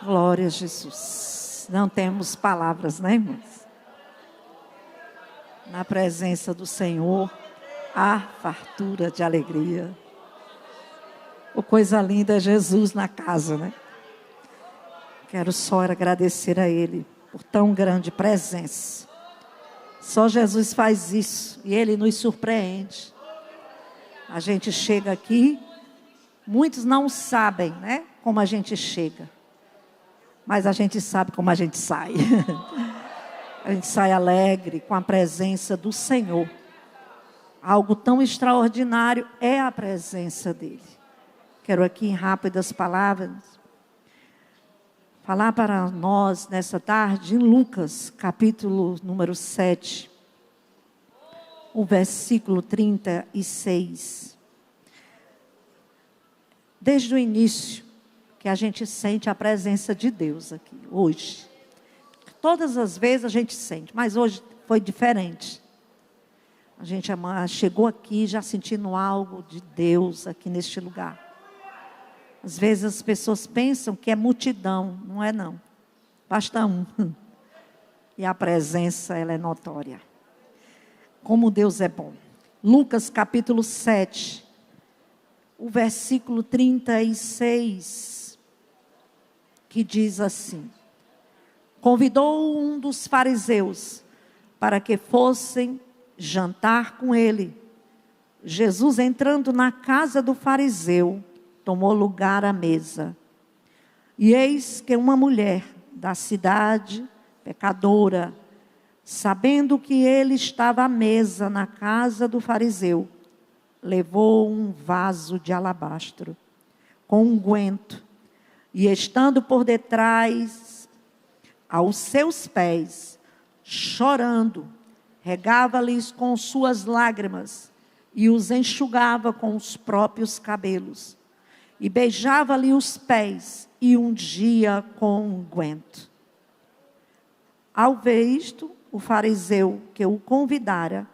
Glória a Jesus. Não temos palavras, né, irmãos? Na presença do Senhor, há fartura de alegria. O coisa linda é Jesus na casa, né? Quero só agradecer a Ele por tão grande presença. Só Jesus faz isso e Ele nos surpreende. A gente chega aqui, muitos não sabem, né, como a gente chega. Mas a gente sabe como a gente sai. A gente sai alegre com a presença do Senhor. Algo tão extraordinário é a presença dEle. Quero aqui em rápidas palavras falar para nós nessa tarde em Lucas, capítulo número 7, o versículo 36. Desde o início que a gente sente a presença de Deus aqui, hoje. Todas as vezes a gente sente, mas hoje foi diferente. A gente chegou aqui já sentindo algo de Deus aqui neste lugar. Às vezes as pessoas pensam que é multidão, não é não. Basta um. E a presença, ela é notória. Como Deus é bom. Lucas capítulo 7, o versículo 36, que diz assim: convidou um dos fariseus para que fossem jantar com ele. Jesus, entrando na casa do fariseu, tomou lugar à mesa. E eis que uma mulher da cidade, pecadora, sabendo que ele estava à mesa na casa do fariseu, levou um vaso de alabastro com unguento, e estando por detrás aos seus pés, chorando, regava-lhes com suas lágrimas e os enxugava com os próprios cabelos. E beijava-lhe os pés e ungia com unguento. Ao ver isto, o fariseu que o convidara,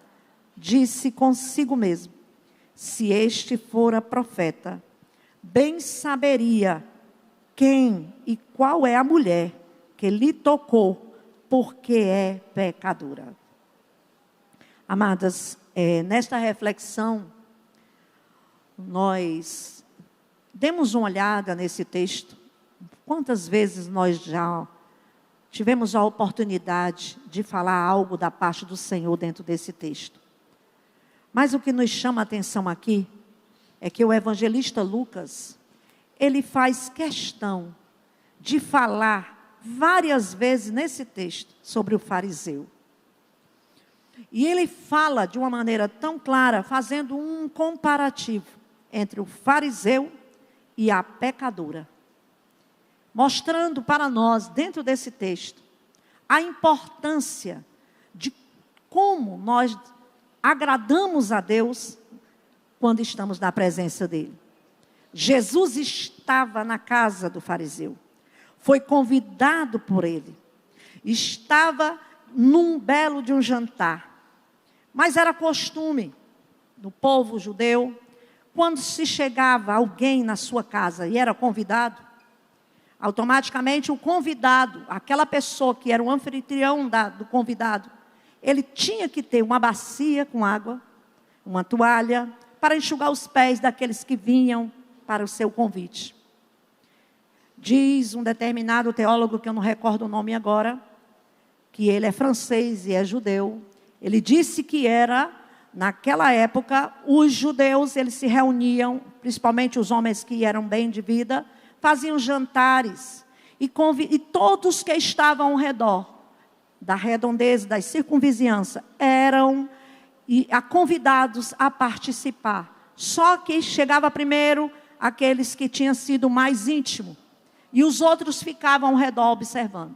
disse consigo mesmo: se este fora profeta, bem saberia quem e qual é a mulher que lhe tocou, porque é pecadora. Amadas, nesta reflexão, nós demos uma olhada nesse texto. Quantas vezes nós já tivemos a oportunidade de falar algo da parte do Senhor dentro desse texto. Mas o que nos chama a atenção aqui é que o evangelista Lucas, ele faz questão de falar várias vezes nesse texto sobre o fariseu. E ele fala de uma maneira tão clara, fazendo um comparativo entre o fariseu e a pecadora. Mostrando para nós, dentro desse texto, a importância de como nós agradamos a Deus quando estamos na presença dEle. Jesus estava na casa do fariseu. Foi convidado por ele. Estava num belo de um jantar. Mas era costume do povo judeu, quando se chegava alguém na sua casa e era convidado, automaticamente o convidado, aquela pessoa que era o anfitrião do convidado, ele tinha que ter uma bacia com água, uma toalha, para enxugar os pés daqueles que vinham para o seu convite. Diz um determinado teólogo, que eu não recordo o nome agora, que ele é francês e é judeu. Ele disse que naquela época, os judeus, eles se reuniam, principalmente os homens que eram bem de vida, faziam jantares, e todos que estavam ao redor, da redondeza, da circunvizinhança, eram convidados a participar. Só que chegava primeiro aqueles que tinham sido mais íntimos, e os outros ficavam ao redor observando.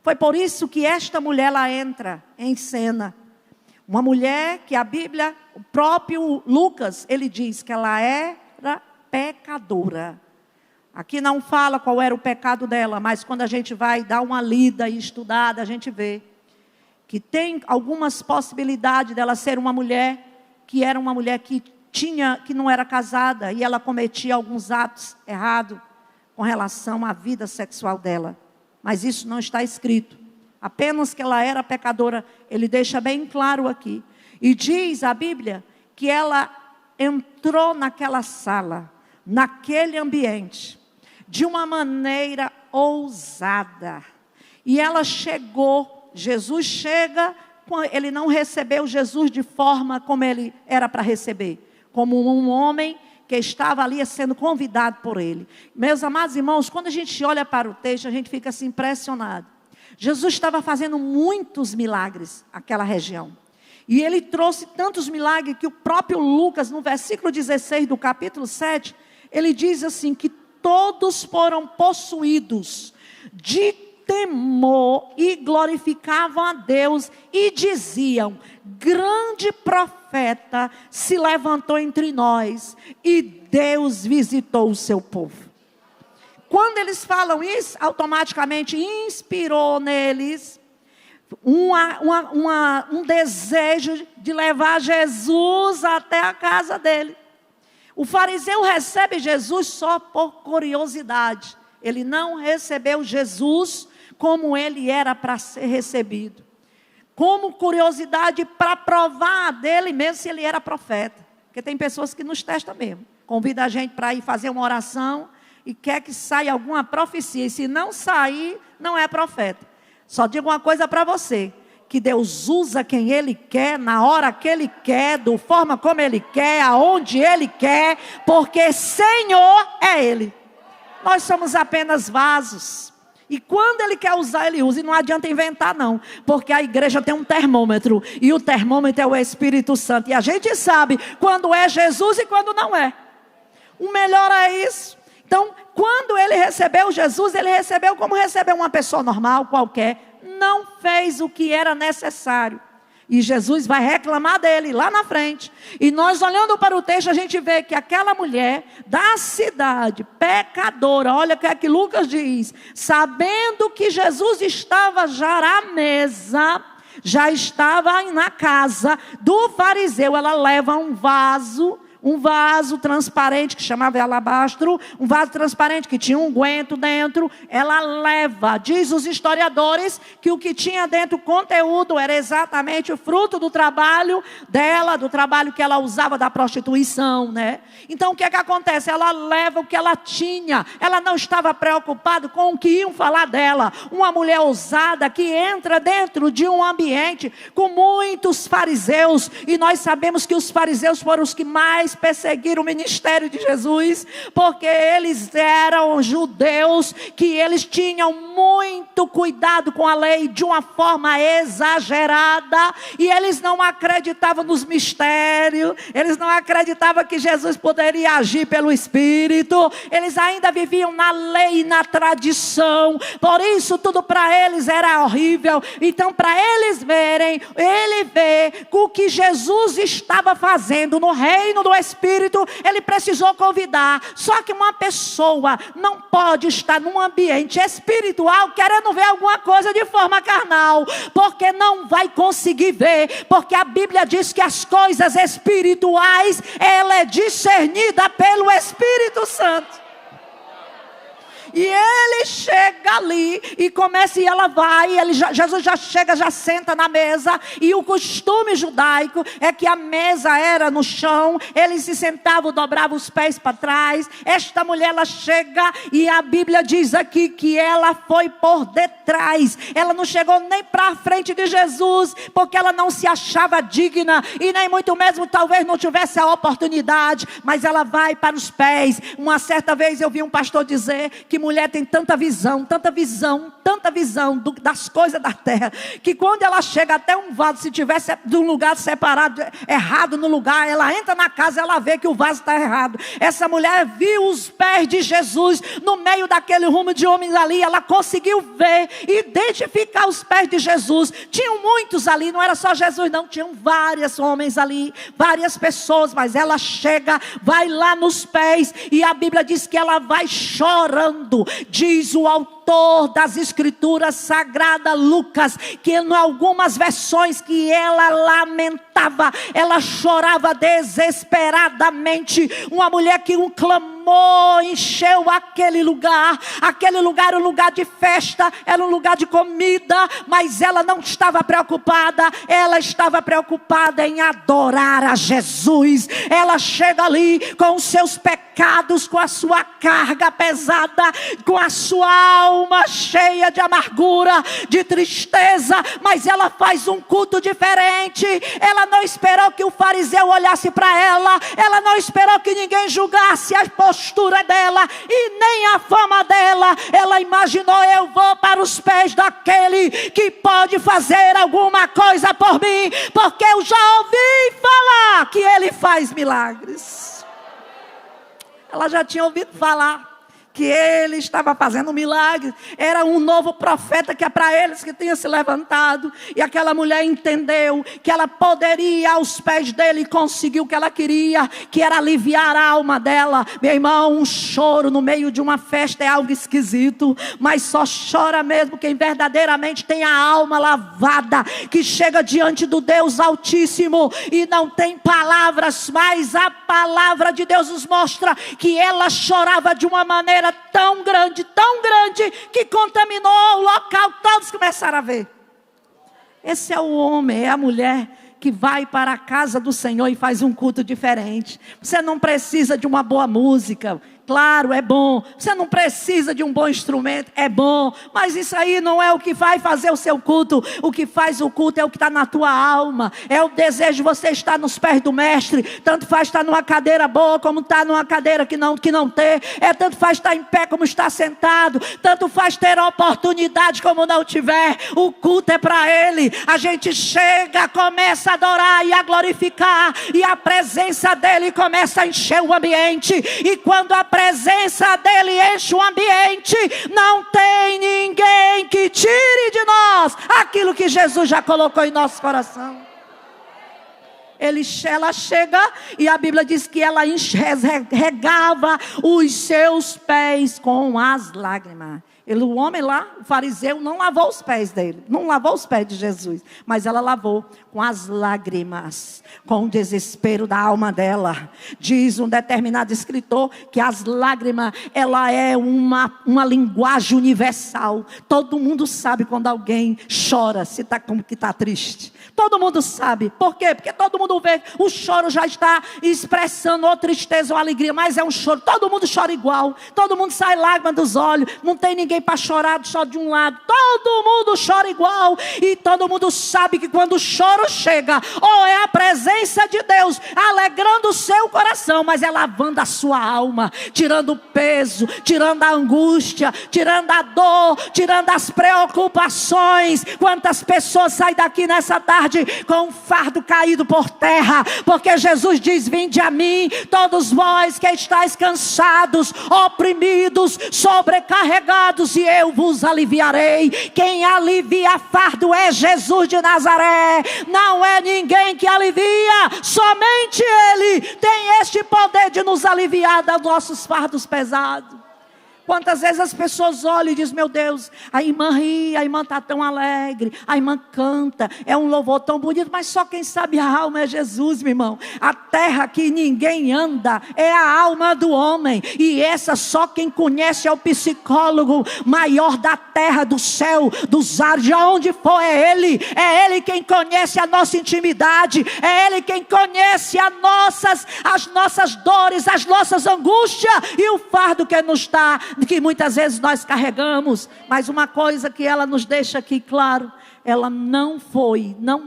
Foi por isso que esta mulher, ela entra em cena. Uma mulher que a Bíblia, o próprio Lucas, ele diz que ela era pecadora. Aqui não fala qual era o pecado dela, mas quando a gente vai dar uma lida e estudada, a gente vê que tem algumas possibilidades dela ser uma mulher que era uma mulher que não era casada, e ela cometia alguns atos errados com relação à vida sexual dela. Mas isso não está escrito. Apenas que ela era pecadora, ele deixa bem claro aqui. E diz a Bíblia que ela entrou naquela sala, naquele ambiente, de uma maneira ousada. E ela chegou, Jesus chega, ele não recebeu Jesus de forma como ele era para receber, como um homem que estava ali sendo convidado por ele. Meus amados irmãos, quando a gente olha para o texto, a gente fica assim impressionado. Jesus estava fazendo muitos milagres naquela região. E ele trouxe tantos milagres que o próprio Lucas, no versículo 16 do capítulo 7, ele diz assim, que todos foram possuídos de temor e glorificavam a Deus e diziam: grande profeta se levantou entre nós e Deus visitou o seu povo. Quando eles falam isso, automaticamente inspirou neles um desejo de levar Jesus até a casa dele. O fariseu recebe Jesus só por curiosidade. Ele não recebeu Jesus como ele era para ser recebido. Como curiosidade para provar dele mesmo se ele era profeta. Porque tem pessoas que nos testam mesmo. Convida a gente para ir fazer uma oração e quer que saia alguma profecia. E se não sair, não é profeta. Só digo uma coisa para você. Que Deus usa quem Ele quer, na hora que Ele quer, da forma como Ele quer, aonde Ele quer. Porque Senhor é Ele. Nós somos apenas vasos. E quando Ele quer usar, Ele usa. E não adianta inventar não. Porque a igreja tem um termômetro. E o termômetro é o Espírito Santo. E a gente sabe quando é Jesus e quando não é. O melhor é isso. Então, quando Ele recebeu Jesus, Ele recebeu como recebeu uma pessoa normal, qualquer. Não fez o que era necessário. E Jesus vai reclamar dele lá na frente. E nós olhando para o texto, a gente vê que aquela mulher da cidade, pecadora, olha o que é que Lucas diz. Sabendo que Jesus estava já à mesa, já estava na casa do fariseu, ela leva um vaso transparente que chamava alabastro, um vaso transparente que tinha um unguento dentro. Ela leva, diz os historiadores, que o que tinha dentro, o conteúdo, era exatamente o fruto do trabalho dela, do trabalho que ela usava da prostituição, né? Então o que é que acontece? Ela leva o que ela tinha, ela não estava preocupada com o que iam falar dela. Uma mulher ousada que entra dentro de um ambiente com muitos fariseus, e nós sabemos que os fariseus foram os que mais perseguiram o ministério de Jesus, porque eles eram judeus, que eles tinham muito cuidado com a lei de uma forma exagerada, e eles não acreditavam nos mistérios, eles não acreditavam que Jesus poderia agir pelo Espírito, eles ainda viviam na lei e na tradição, por isso tudo para eles era horrível. Então, para eles verem, ele vê o que Jesus estava fazendo no reino do Espírito, ele precisou convidar. Só que uma pessoa não pode estar num ambiente espiritual querendo ver alguma coisa de forma carnal, porque não vai conseguir ver, porque a Bíblia diz que as coisas espirituais, ela é discernida pelo Espírito Santo. E ele chega ali e começa, e ela vai, Jesus já chega, já senta na mesa. E o costume judaico é que a mesa era no chão, eles se sentavam, dobravam os pés para trás. Esta mulher, ela chega, e a Bíblia diz aqui que ela foi por detrás, ela não chegou nem para a frente de Jesus, porque ela não se achava digna, e nem muito mesmo talvez não tivesse a oportunidade, mas ela vai para os pés. Uma certa vez eu vi um pastor dizer que mulher tem tanta visão das coisas da terra, que quando ela chega até um vaso, se tivesse de um lugar separado, errado no lugar, ela entra na casa, ela vê que o vaso está errado. Essa mulher viu os pés de Jesus no meio daquele rumo de homens ali, ela conseguiu ver, identificar os pés de Jesus. Tinham muitos ali, não era só Jesus não, tinham vários homens ali, várias pessoas, mas ela chega, vai lá nos pés, e a Bíblia diz que ela vai chorando. Diz o autor das escrituras sagradas, Lucas, que em algumas versões que ela lamentava, ela chorava desesperadamente. Uma mulher que um clamor tomou, encheu aquele lugar. Aquele lugar era um lugar de festa, era um lugar de comida, mas ela não estava preocupada. Ela estava preocupada em adorar a Jesus. Ela chega ali com os seus pecados, com a sua carga pesada, com a sua alma cheia de amargura, de tristeza, mas ela faz um culto diferente. Ela não esperou que o fariseu olhasse para ela, ela não esperou que ninguém julgasse a postura dela e nem a fama dela. Ela imaginou: eu vou para os pés daquele que pode fazer alguma coisa por mim, porque eu já ouvi falar que ele faz milagres. Ela já tinha ouvido falar que ele estava fazendo milagres. Era um novo profeta que é para eles que tinha se levantado. E aquela mulher entendeu que ela poderia ir aos pés dele e conseguir o que ela queria, que era aliviar a alma dela. Meu irmão, um choro no meio de uma festa é algo esquisito, mas só chora mesmo quem verdadeiramente tem a alma lavada, que chega diante do Deus Altíssimo e não tem palavras, mas a palavra de Deus nos mostra que ela chorava de uma maneira tão grande, que contaminou o local. Todos começaram a ver. Esse é o homem, é a mulher que vai para a casa do Senhor e faz um culto diferente. Você não precisa de uma boa música. Claro, é bom. Você não precisa de um bom instrumento, é bom. Mas isso aí não é o que vai fazer o seu culto. O que faz o culto é o que está na tua alma. É o desejo de você estar nos pés do mestre. Tanto faz estar numa cadeira boa, como estar numa cadeira que não ter. Tanto faz estar em pé, como estar sentado. Tanto faz ter oportunidade, como não tiver. O culto é para Ele. A gente chega, começa a adorar e a glorificar. E a presença dEle começa a encher o ambiente. E quando a presença dEle enche o ambiente, não tem ninguém que tire de nós aquilo que Jesus já colocou em nosso coração. Ela chega e a Bíblia diz que ela regava os seus pés com as lágrimas. O homem lá, o fariseu, não lavou os pés dele, não lavou os pés de Jesus, mas ela lavou com as lágrimas, com o desespero da alma dela. Diz um determinado escritor que as lágrimas, ela é uma linguagem universal. Todo mundo sabe quando alguém chora, se está como que está triste. Todo mundo sabe. Por quê? Porque todo mundo vê, o choro já está expressando ou tristeza ou alegria, mas é um choro. Todo mundo chora igual, todo mundo sai lágrima dos olhos, não tem ninguém para chorar só de um lado. Todo mundo chora igual. E todo mundo sabe que quando o choro chega, ou é a presença de Deus alegrando o seu coração, mas é lavando a sua alma, tirando o peso, tirando a angústia, tirando a dor, tirando as preocupações. Quantas pessoas saem daqui nessa tarde com um fardo caído por terra, porque Jesus diz: vinde a mim, todos vós que estáis cansados, oprimidos, sobrecarregados, e eu vos aliviarei. Quem alivia fardo é Jesus de Nazaré. Não é ninguém que alivia, somente Ele tem este poder de nos aliviar dos nossos fardos pesados. Quantas vezes as pessoas olham e dizem: meu Deus, a irmã ri, a irmã está tão alegre, a irmã canta, é um louvor tão bonito, mas só quem sabe a alma é Jesus, meu irmão. A terra que ninguém anda é a alma do homem, e essa só quem conhece é o psicólogo maior da terra, do céu, dos ares, de onde for, é Ele quem conhece a nossa intimidade, é Ele quem conhece as nossas dores, as nossas angústias e o fardo que muitas vezes nós carregamos. Mas uma coisa que ela nos deixa aqui claro: ela não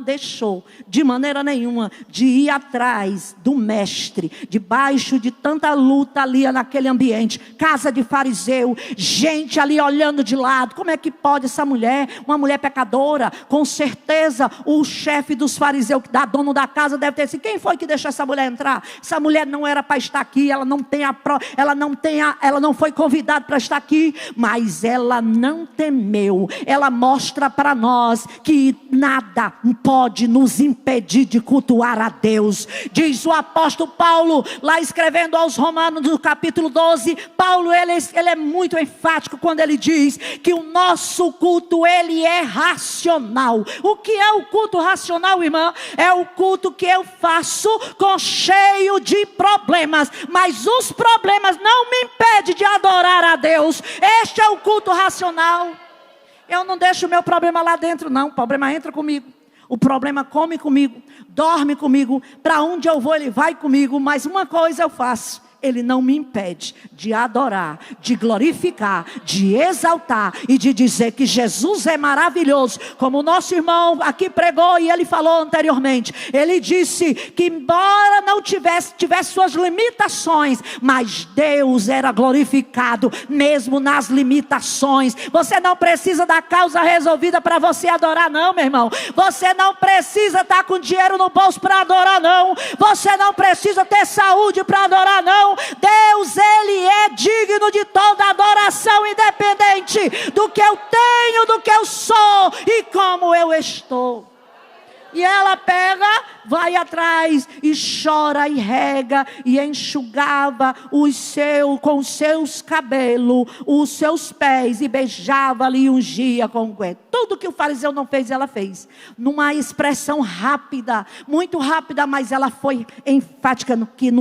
deixou de maneira nenhuma de ir atrás do mestre, debaixo de tanta luta ali naquele ambiente, casa de fariseu, gente ali olhando de lado. Como é que pode essa mulher, uma mulher pecadora? Com certeza o chefe dos fariseus, dono da casa, deve ter sido: quem foi que deixou essa mulher entrar? Essa mulher não era para estar aqui, ela não foi convidada para estar aqui. Mas ela não temeu. Ela mostra para nós que nada pode nos impedir de cultuar a Deus. Diz o apóstolo Paulo, lá escrevendo aos Romanos, no capítulo 12, Paulo, ele é muito enfático quando ele diz que o nosso culto, ele é racional. O que é o culto racional, irmã? É o culto que eu faço cheio de problemas, mas os problemas não me impedem de adorar a Deus. Este é o culto racional. Eu não deixo o meu problema lá dentro, não. O problema entra comigo. O problema come comigo, dorme comigo. Para onde eu vou, ele vai comigo. Mas uma coisa eu faço: ele não me impede de adorar, de glorificar, de exaltar e de dizer que Jesus é maravilhoso. Como o nosso irmão aqui pregou e ele falou anteriormente. Ele disse que embora não tivesse suas limitações, mas Deus era glorificado mesmo nas limitações. Você não precisa da causa resolvida para você adorar, não, meu irmão. Você não precisa estar com dinheiro no bolso para adorar, não. Você não precisa ter saúde para adorar, não. Deus, ele é digno de toda adoração, independente do que eu tenho, do que eu sou e como eu estou. E ela pega, vai atrás e chora e rega e enxugava com os seus cabelos, os seus pés, e beijava-lhe e ungia com unguento. Tudo que o fariseu não fez, ela fez. Numa expressão rápida, muito rápida, mas ela foi enfática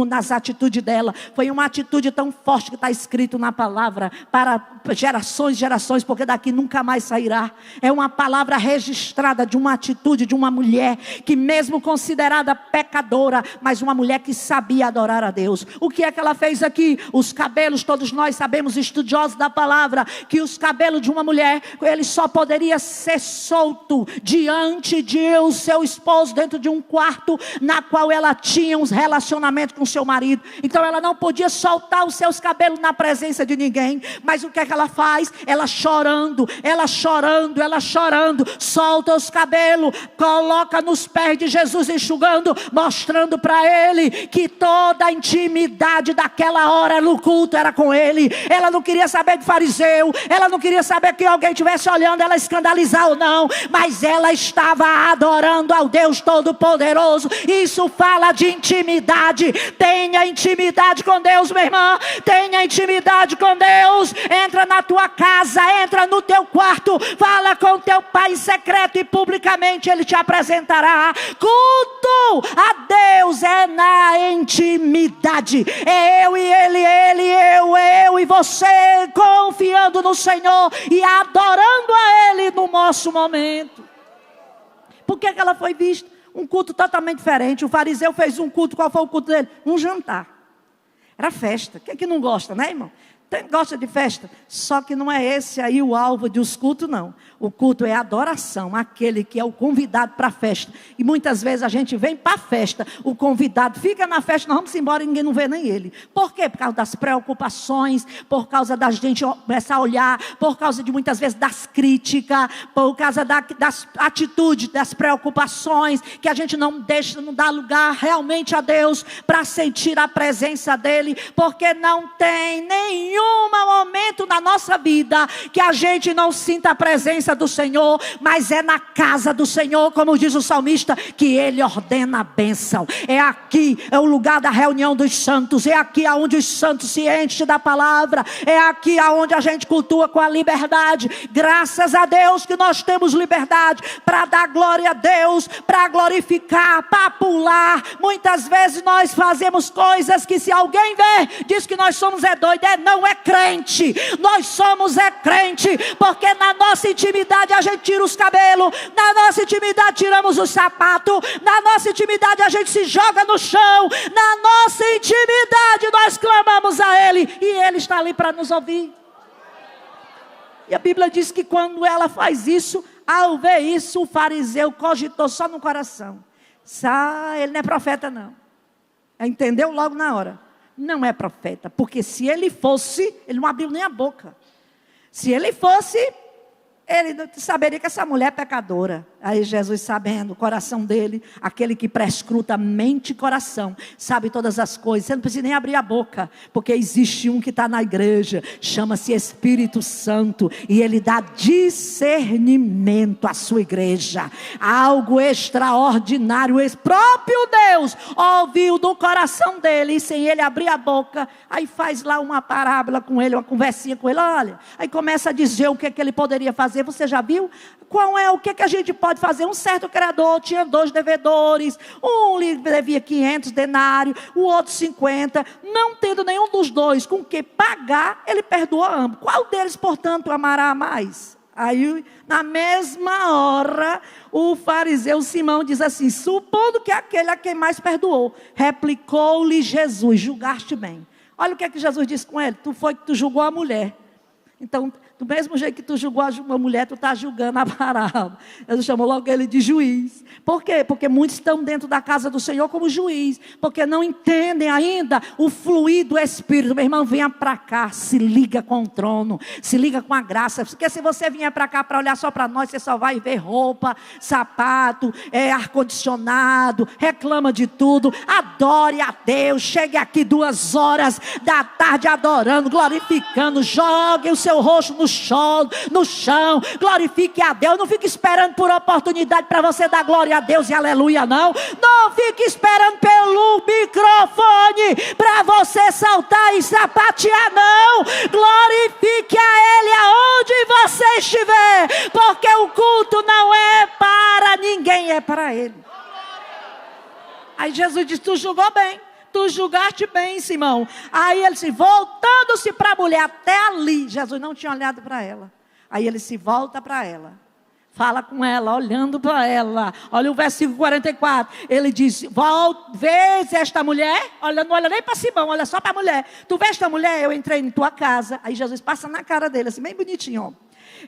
nas atitudes dela. Foi uma atitude tão forte que está escrito na palavra para gerações e gerações, porque daqui nunca mais sairá. É uma palavra registrada de uma atitude de uma mulher que mesmo considerada pecadora, mas uma mulher que sabia adorar a Deus. O que é que ela fez aqui? Os cabelos, todos nós sabemos, estudiosos da palavra, que os cabelos de uma mulher, ele só poderia ser solto diante de o seu esposo, dentro de um quarto na qual ela tinha uns relacionamentos com seu marido. Então ela não podia soltar os seus cabelos na presença de ninguém. Mas o que é que ela faz? Ela chorando, solta os cabelos, coloca nos pés de Jesus, enxugando, mostrando para ele que toda a intimidade daquela hora no culto era com ele. Ela não queria saber de fariseu, ela não queria saber que alguém estivesse olhando ela escandalizar ou não, mas ela estava adorando ao Deus Todo-Poderoso. Isso fala de intimidade. Tenha intimidade com Deus, minha irmã. Tenha intimidade com Deus. Entra na tua casa, entra no teu quarto, fala com teu pai em secreto e publicamente ele te apresentará. Culto a Deus é na intimidade. É eu e ele, eu e você, confiando no Senhor e adorando a ele no nosso momento. Por que ela foi vista? Um culto totalmente diferente. O fariseu fez um culto. Qual foi o culto dele? Um jantar. Era festa. Quem é que não gosta, né, irmão? Gosta de festa? Só que não é esse aí o alvo dos cultos, não. O culto é adoração, aquele que é o convidado para a festa. E muitas vezes a gente vem para a festa, o convidado fica na festa, nós vamos embora e ninguém não vê nem ele. Por quê? Por causa das preocupações, por causa da gente começar a olhar, por causa de muitas vezes das críticas, por causa das atitudes, das preocupações, que a gente não dá lugar realmente a Deus para sentir a presença dEle, porque não tem nenhum momento na nossa vida que a gente não sinta a presença do Senhor, mas é na casa do Senhor, como diz o salmista, que Ele ordena a bênção. É aqui, é o lugar da reunião dos santos, é aqui aonde os santos se enchem da palavra, é aqui aonde a gente cultua com a liberdade. Graças a Deus que nós temos liberdade para dar glória a Deus, para glorificar, para pular. Muitas vezes nós fazemos coisas que se alguém ver, diz que nós somos doido, não é crente. Nós somos crente, porque na nossa intimidade a gente tira os cabelos, na nossa intimidade tiramos os sapatos, na nossa intimidade a gente se joga no chão, na nossa intimidade nós clamamos a Ele e Ele está ali para nos ouvir. E a Bíblia diz que quando ela faz isso, ao ver isso, o fariseu cogitou só no coração: ele não é profeta não. Entendeu logo na hora? Não é profeta, porque se ele fosse, ele não abriu nem a boca. Se ele fosse, ele saberia que essa mulher é pecadora. Aí Jesus, sabendo o coração dele, aquele que prescruta mente e coração, sabe todas as coisas. Você não precisa nem abrir a boca, porque existe um que está na igreja, chama-se Espírito Santo, e ele dá discernimento à sua igreja. Algo extraordinário, o próprio Deus ouviu do coração dele, e sem ele abrir a boca, aí faz lá uma parábola com ele, uma conversinha com ele, olha, aí começa a dizer o que é que ele poderia fazer. Você já viu? O que é que a gente pode fazer? Um certo credor tinha 2 devedores, um lhe devia 500 denários, o outro 50, não tendo nenhum dos dois com que pagar, ele perdoou ambos. Qual deles, portanto, amará mais? Aí, na mesma hora, o fariseu Simão diz assim, supondo que aquele a quem mais perdoou, replicou-lhe Jesus, julgaste bem. Olha o que é que Jesus disse com ele, tu julgou a mulher. Então, do mesmo jeito que tu julgou uma mulher, tu está julgando a parábola. Jesus chamou logo ele de juiz. Por quê? Porque muitos estão dentro da casa do Senhor como juiz. Porque não entendem ainda o fluir do Espírito. Meu irmão, venha para cá, se liga com o trono, se liga com a graça. Porque se você vier para cá para olhar só para nós, você só vai ver roupa, sapato, ar-condicionado, reclama de tudo. Adore a Deus, chegue aqui 2 horas da tarde adorando, glorificando, jogue o seu rosto no chão, glorifique a Deus. Não fique esperando por oportunidade para você dar glória a Deus e aleluia, não fique esperando pelo microfone para você saltar e sapatear, não. Glorifique a Ele aonde você estiver, porque o culto não é para ninguém, é para Ele. Aí Jesus disse, tu julgou bem, tu julgaste bem, Simão. Aí ele se voltando-se para a mulher, até ali, Jesus não tinha olhado para ela. Aí ele se volta para ela, fala com ela, olhando para ela. Olha o versículo 44, ele diz, vês esta mulher? Olha, não olha nem para Simão, olha só para a mulher. Tu vês esta mulher? Eu entrei em tua casa. Aí Jesus passa na cara dele, assim, bem bonitinho, ó.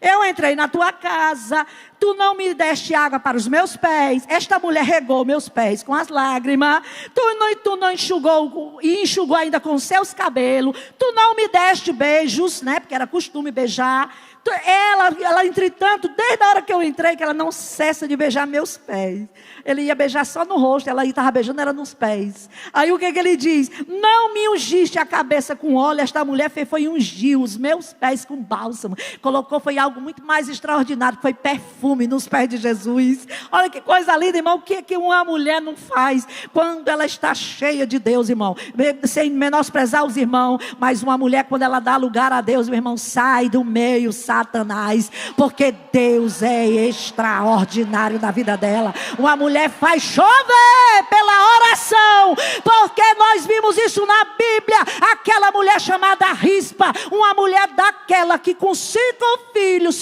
Eu entrei na tua casa, tu não me deste água para os meus pés. Esta mulher regou meus pés com as lágrimas. Tu não enxugou, e enxugou ainda com os seus cabelos. Tu não me deste beijos, né? Porque era costume beijar. Ela, entretanto, desde a hora que eu entrei, que ela não cessa de beijar meus pés. Ele ia beijar só no rosto, ela estava beijando ela nos pés. Aí o que ele diz? Não me ungiste a cabeça com óleo. Uma mulher foi ungir os meus pés com bálsamo. Colocou, foi algo muito mais extraordinário, foi perfume nos pés de Jesus. Olha que coisa linda, irmão. O que uma mulher não faz quando ela está cheia de Deus, irmão? Sem menosprezar os irmãos, mas uma mulher, quando ela dá lugar a Deus, meu irmão, sai do meio Satanás, porque Deus é extraordinário na vida dela. Uma mulher faz chover pela oração, porque nós vimos isso na Bíblia. Aquela mulher chamada Rispa, uma mulher daquela que com 5 filhos,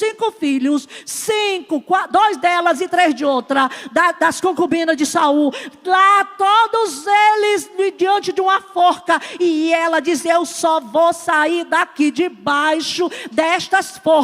2 delas e 3 de outra, das concubinas de Saul, lá todos eles diante de uma forca, e ela diz, eu só vou sair daqui debaixo destas forcas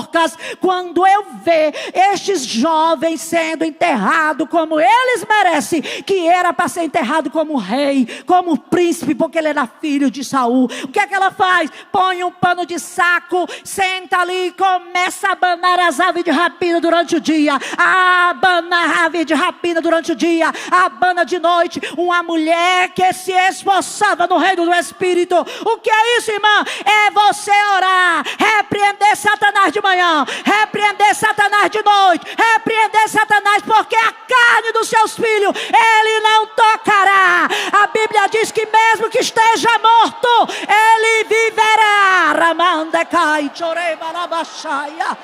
quando eu ver estes jovens sendo enterrados como eles merecem, que era para ser enterrado como rei, como príncipe, porque ele era filho de Saul. O que é que ela faz? Põe um pano de saco, senta ali e começa a abanar as aves de rapina durante o dia. Abana a ave de rapina durante o dia, abana de noite. Uma mulher que se esforçava no reino do Espírito. O que é isso, irmã? É você orar, repreender Satanás de manhã, repreender Satanás de noite, repreender Satanás, porque a carne dos seus filhos ele não tocará. A Bíblia diz que mesmo que esteja morto, ele viverá. Ramandecai, chorebarabachaya.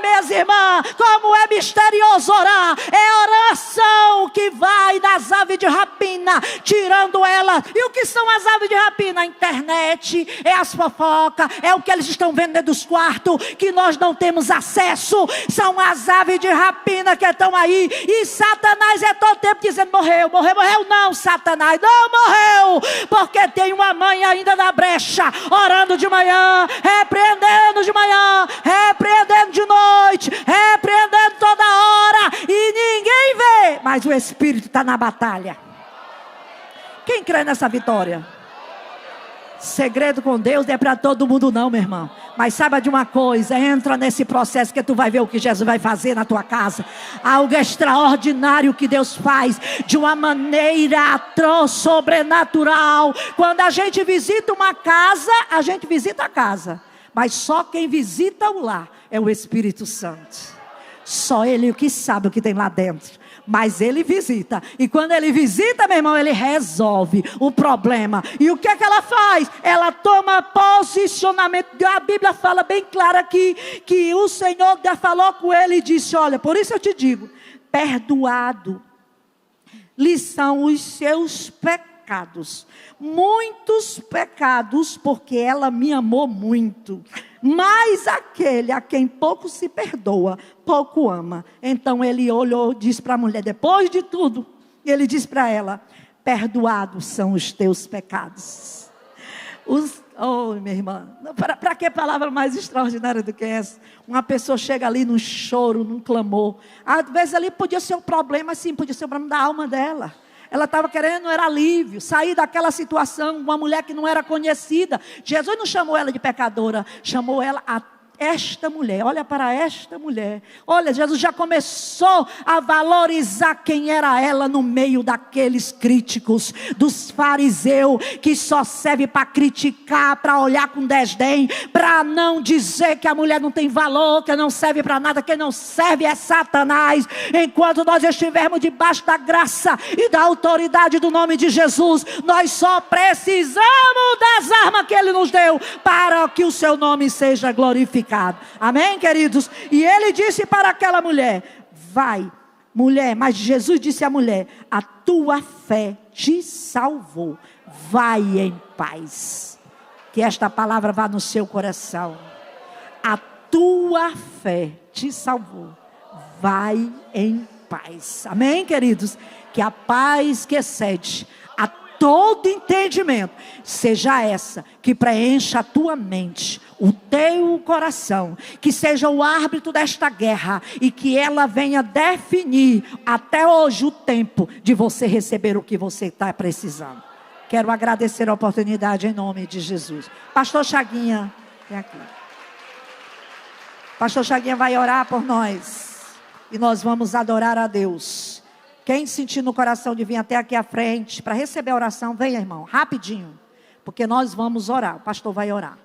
Minhas irmãs, como é misterioso orar. É oração que vai das aves de rapina, tirando ela. E o que são as aves de rapina? A internet, é as fofocas, é o que eles estão vendo dentro dos quartos, que nós não temos acesso. São as aves de rapina que estão aí. E Satanás é todo tempo dizendo, morreu. Não, Satanás, não morreu, porque tem uma mãe ainda na brecha, orando de manhã, repreendendo de manhã, repreendendo de noite, repreendendo toda hora, e ninguém vê, mas o Espírito está na batalha. Quem crê nessa vitória? Segredo com Deus não é para todo mundo não, meu irmão. Mas saiba de uma coisa, entra nesse processo que tu vai ver o que Jesus vai fazer na tua casa. Algo extraordinário que Deus faz de uma maneira sobrenatural. Quando a gente visita uma casa, a gente visita a casa. Mas só quem visita o lar é o Espírito Santo. Só Ele que sabe o que tem lá dentro. Mas Ele visita. E quando Ele visita, meu irmão, Ele resolve o problema. E o que é que ela faz? Ela toma posicionamento. A Bíblia fala bem claro aqui que o Senhor já falou com ele e disse: olha, por isso eu te digo, perdoado lhe são os seus pecados. Muitos pecados, porque ela me amou muito. Mas aquele a quem pouco se perdoa, pouco ama. Então ele olhou, disse para a mulher, depois de tudo, ele disse para ela: perdoados são os teus pecados. Oh, minha irmã, para que palavra mais extraordinária do que essa? Uma pessoa chega ali num choro, num clamor. Às vezes ali podia ser um problema, sim, podia ser um problema da alma dela. Ela estava querendo, era alívio, sair daquela situação, uma mulher que não era conhecida. Jesus não chamou ela de pecadora, chamou ela esta mulher. Olha para esta mulher. Olha, Jesus já começou a valorizar quem era ela no meio daqueles críticos, dos fariseus, que só serve para criticar, para olhar com desdém, para não dizer que a mulher não tem valor, que não serve para nada, quem não serve é Satanás. Enquanto nós estivermos debaixo da graça e da autoridade do nome de Jesus, nós só precisamos das armas que Ele nos deu, para que o seu nome seja glorificado. Amém, queridos? E ele disse para aquela mulher: vai, mulher. Mas Jesus disse à mulher: a tua fé te salvou. Vai em paz. Que esta palavra vá no seu coração. A tua fé te salvou. Vai em paz. Amém, queridos? Que a paz que excede a todo entendimento seja essa que preencha a tua mente, o teu coração, que seja o árbitro desta guerra e que ela venha definir até hoje o tempo de você receber o que você está precisando. Quero agradecer a oportunidade em nome de Jesus. Pastor Chaguinha, vem aqui. Pastor Chaguinha vai orar por nós e nós vamos adorar a Deus. Quem sentir no coração de vir até aqui à frente para receber a oração, venha, irmão, rapidinho, porque nós vamos orar. O pastor vai orar.